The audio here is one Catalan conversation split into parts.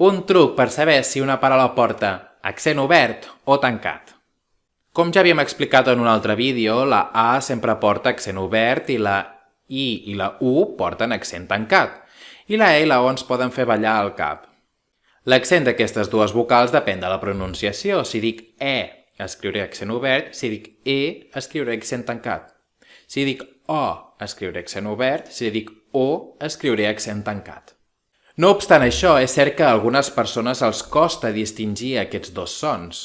Un truc per saber si una paraula porta accent obert o tancat. Com ja havíem explicat en un altre vídeo, la A sempre porta accent obert i la I i la U porten accent tancat. I la E i la O ens poden fer ballar el cap. L'accent d'aquestes dues vocals depèn de la pronunciació. Si dic E, escriuré accent obert. Si dic E, escriuré accent tancat. Si dic O, escriuré accent obert. Si dic O, escriuré accent tancat. No obstant això, és cert que a algunes persones els costa distingir aquests dos sons.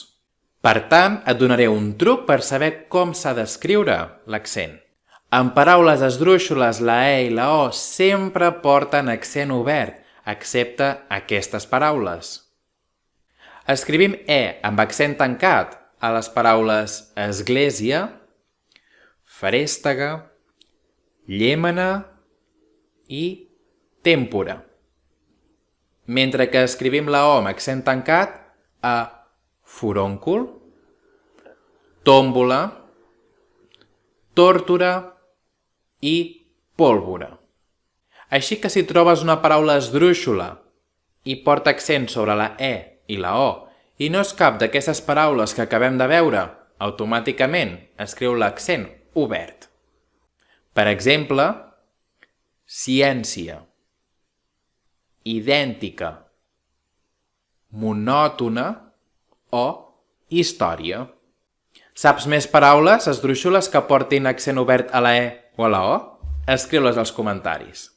Per tant, et donaré un truc per saber com s'ha d'escriure l'accent. En paraules esdrúixoles, la E i la O sempre porten accent obert, excepte aquestes paraules. Escrivim E amb accent tancat a les paraules església, ferèstega, llémena i tèmpora. Mentre que escrivim la O amb accent tancat a foròncol, tòmbola, tórtora i pólvora. Així que si trobes una paraula esdrúixola i porta accent sobre la E i la O i no és cap d'aquestes paraules que acabem de veure, automàticament escriu l'accent obert. Per exemple, ciència, idèntica, monòtona o història. Saps més paraules esdrúixoles que portin accent obert a la E o a la O? Escriu-les als comentaris.